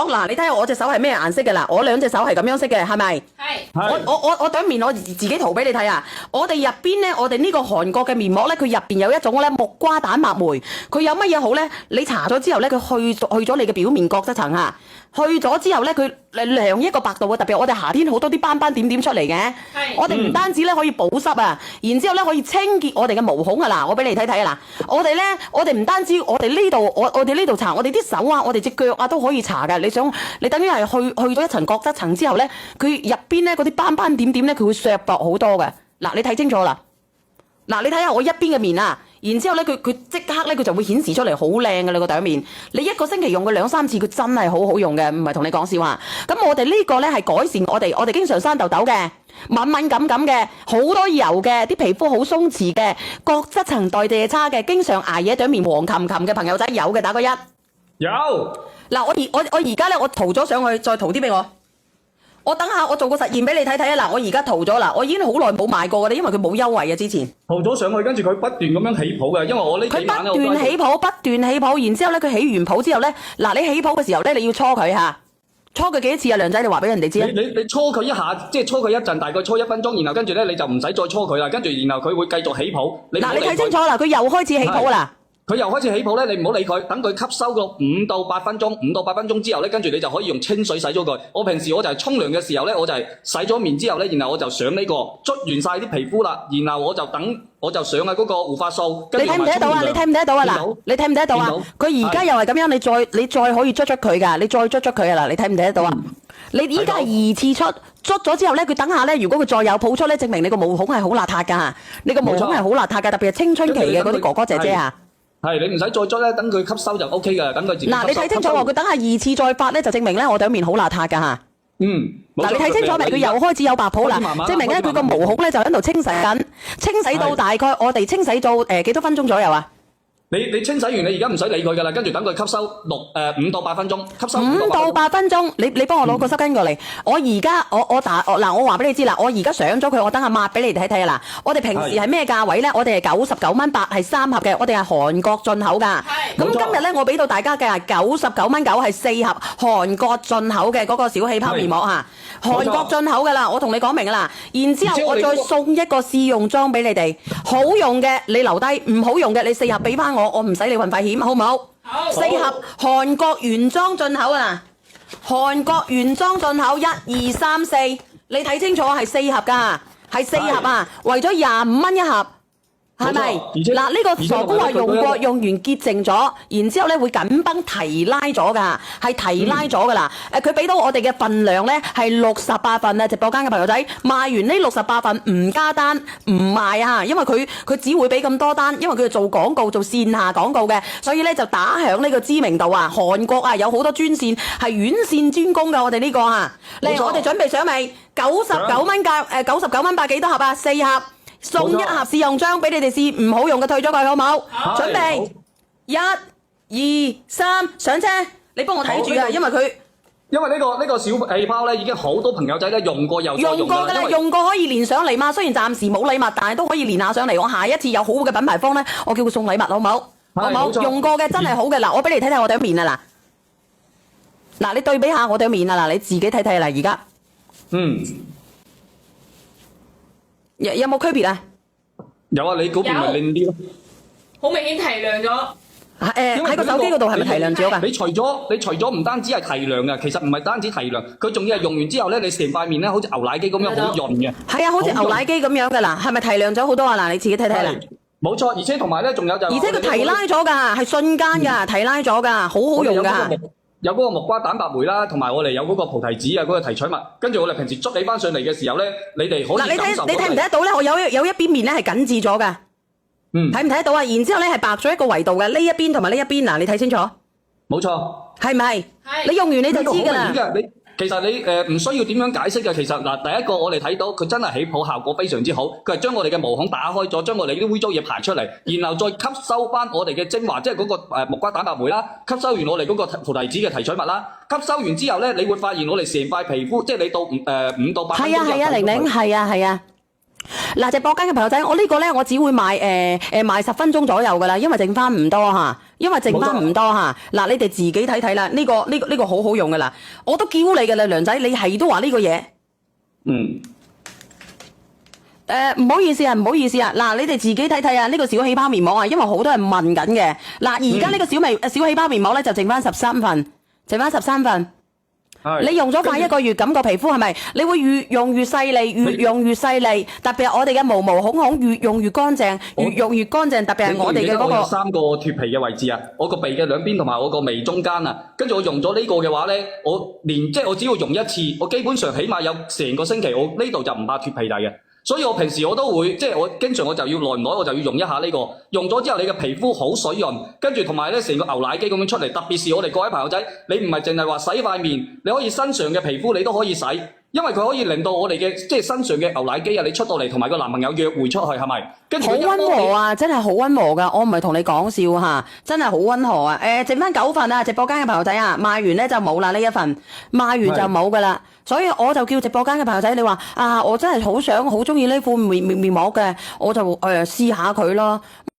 嗱，你睇下我隻手係咩顏色嘅嗱，我兩隻手係咁樣色嘅，係咪？係。我對面我自己塗俾你睇啊！我哋入邊咧，我哋呢個韓國嘅面膜咧，佢入邊有一種咧木瓜蛋白酶，佢有乜嘢好咧？你搽咗之後咧，佢去咗你嘅表面角質層啊！去咗之後咧，佢亮一個白度啊！特別我哋夏天好多啲斑斑點點出嚟嘅，我哋唔單止咧可以保濕啊，然之後咧可以清潔我哋嘅毛孔啊！嗱，我俾你睇睇啊！嗱，我哋唔單止我哋呢度我哋呢度搽，我哋啲手啊，我哋隻腳啊都可以搽嘅。你等於係去咗一層角質層之後咧，佢入邊咧嗰啲斑斑點點咧，佢會削薄好多嘅。嗱，你睇清楚啦！嗱，你睇下我一邊嘅面啊！然之後咧，佢即刻咧，佢就會顯示出嚟好靚嘅你個頂面。你一個星期用佢2-3次，佢真係好好用嘅，唔係同你講笑啊！咁我哋呢個咧係改善我哋經常生痘痘嘅、敏敏感嘅、好多油嘅、啲皮膚好鬆弛嘅、角質層代謝差嘅、經常捱夜頂面黃琴琴嘅朋友仔有嘅打個1。有。嗱，我而家咧，我塗咗上去，再塗啲俾我。我等下我做個實驗俾你睇睇啊！嗱，我而家塗咗啦，我已經好耐冇買過嘅啦，因為佢冇優惠啊之前。塗咗上去，跟住佢不斷咁樣起泡嘅，因為我呢幾晚咧，佢不斷起泡，然之後咧，佢起完泡之後咧，嗱，你起泡嘅時候咧，你要搓佢嚇，搓佢幾多次啊？梁仔，你話俾人哋知啊！你搓佢一下，即係搓佢一陣，大概搓1分鐘，然後跟住咧你就唔使再搓佢啦，跟住然後佢會繼續起泡。嗱，你睇清楚啦，佢又開始起泡啦。佢又開始起泡咧，你唔好理佢，等佢吸收個5到8分鐘，5到8分鐘之後咧，跟住你就可以用清水洗咗佢。我平時我就係沖涼嘅時候咧，我就係洗咗面之後咧，然後我就上呢個捽完晒啲皮膚啦，然後我就上喺嗰個護髮素。你睇唔睇到啊？你睇唔睇到啊？嗱，你睇唔睇到啊？佢而家又係咁樣，你再可以捽佢㗎，你再捽佢啊！嗱，你睇唔睇得到啊？你依家係2次捽咗之後咧，佢等下咧，如果佢再有泡出咧，證明你個毛孔係好邋遢㗎，你個毛孔係好邋遢㗎，特別係青春期嘅嗰啲哥哥姐姐啊。係，你唔使再捽咧，等佢吸收就 OK 㗎，等佢自己吸收。嗱，你睇清楚喎，佢等下2次再發咧，就證明咧我對面好邋遢㗎嚇。嗱，你睇清楚未？佢又開始有白泡啦，證明咧佢個毛孔咧就喺度清洗緊，清洗到大概我哋清洗到幾多分鐘左右啊？你清洗完，你而家唔使理佢㗎啦，跟住等佢吸收5到8分鐘，吸收5到8分鐘，你幫我攞個濕巾過嚟。我而家我話俾你知啦，我而家上咗佢，我等下抹俾你睇睇啊嗱。我哋平時係咩價位咧？我哋係99蚊8係3盒嘅，我哋係韓國進口㗎。咁今日咧，我俾到大家嘅係99蚊9係4盒韓國進口嘅嗰個小氣泡面膜嚇，韓國進口㗎啦。我同你講明㗎啦。然之後我再送一個試用裝俾你哋，好用嘅你留低，唔好用嘅你4盒俾翻我唔使你運費險，好唔好？好。4盒韓國原裝進口啊！韓國原裝進口1、2、3、4，你睇清楚係4盒㗎，係4盒啊！為咗25蚊一盒。係咪？嗱，呢個傻姑話用完潔淨咗，然之後咧會緊繃提拉咗㗎，係提拉咗㗎啦。佢俾到我哋嘅份量咧係68份啊！直播間嘅朋友仔賣完呢68份唔加單唔賣啊，因為佢只會俾咁多單，因為佢係做廣告做線下廣告嘅，所以咧就打響呢個知名度啊！韓國啊有好多專線係院線專攻㗎，我哋呢個嚇。嚟，我哋準備上未？99蚊價99蚊8幾多盒啊？4盒。送1盒試用裝俾你哋試，唔好用嘅退咗佢，好唔好？準備1、2、3上車，你幫我睇住啊，因為呢個小氣泡咧已經好多朋友仔咧用過又再用㗎啦，用過可以連上嚟嘛。雖然暫時冇禮物，但係都可以連下上嚟。我下一次有好嘅品牌方咧，我叫佢送禮物，好唔好？好唔好？用過嘅真係好嘅。嗱，我俾你睇睇我對面啊嗱，你對比下我對面啊嗱，你自己睇睇啦，而家有冇區別啊？有啊，你嗰邊咪靚啲咯。好明顯提亮咗。喺個手機嗰度係咪提亮咗㗎？你除咗唔單止係提亮嘅，其實唔係單止提亮，佢仲要係用完之後咧，你成塊面咧好似牛奶機咁樣好潤嘅。係啊，好似牛奶機咁樣㗎啦，係咪提亮咗好多啊？嗱，你自己睇睇啦。冇錯，而且同埋咧仲有就而且佢提拉咗㗎，係瞬間㗎，提拉咗㗎，好好用㗎。有嗰個木瓜蛋白酶啦，同埋我哋有嗰個菩提子啊，嗰個提取物。跟住我哋平時捽起翻上嚟嘅時候咧，你哋可以感受到。嗱，你睇唔睇得到咧？我有一邊面咧係緊緻咗㗎。睇唔睇得到啊？然之後咧係白咗一個維度嘅，呢一邊同埋呢一邊嗱，你睇清楚。冇錯。係咪？你用完你就知㗎啦。其實你唔需要點樣解釋嘅，其實嗱，第一個我哋睇到佢真係起泡效果非常之好，佢係將我哋嘅毛孔打開咗，將我哋啲污糟嘢排出嚟，然後再吸收翻我哋嘅精華，即係嗰個木瓜蛋白酶啦，吸收完我哋嗰個菩提子嘅提取物啦，吸收完之後咧，你會發現我哋成塊皮膚，即係你到5到8分鐘。係啊，玲玲，係啊。嗱，直播間嘅朋友仔，我呢個咧，我只會賣10分鐘左右㗎啦，因為剩翻唔多嚇。因為剩翻唔多嚇。嗱，你哋自己睇睇啦，呢個好好用噶啦，我都叫你噶啦，梁仔，你係都話呢個嘢。唔好意思啊，唔好意思啊，嗱，你哋自己睇睇啊，呢個小氣泡面膜啊，因為好多人問緊嘅。嗱，而家呢個小氣泡面膜咧就剩翻13份，剩翻13份。你用咗快1個月，咁個皮膚係咪？你會越用越細膩，越用越細膩。特別係我哋嘅毛毛孔孔越用越乾淨，越用越乾淨。特別係我哋嘅嗰個。我有3個脫皮嘅位置啊，我個鼻嘅兩邊同埋我個眉中間啊。跟住我用咗呢個嘅話咧，我只要用一次，我基本上起碼有成個星期，我呢度就唔怕脫皮嚟嘅。所以我平時我都會，我經常我就要耐唔耐我就要用一下呢個，用咗之後你嘅皮膚好水潤，跟住同埋咧成個牛奶機咁樣出嚟。特別是我哋各位朋友仔，你唔係淨係話洗塊面，你可以身上嘅皮膚你都可以洗，因為佢可以令到我哋嘅身上嘅牛奶機啊，你出到嚟同埋個男朋友約會出去係咪？跟住好溫和啊，真係好溫和噶，我唔係同你講笑嚇，真係好溫和啊！剩翻9份啊，直播間嘅朋友仔啊，賣完咧就冇啦呢一份，賣完就冇噶啦。所以我就叫直播間嘅朋友仔，你話啊，我真係好中意呢副面膜嘅，我就試下佢咯。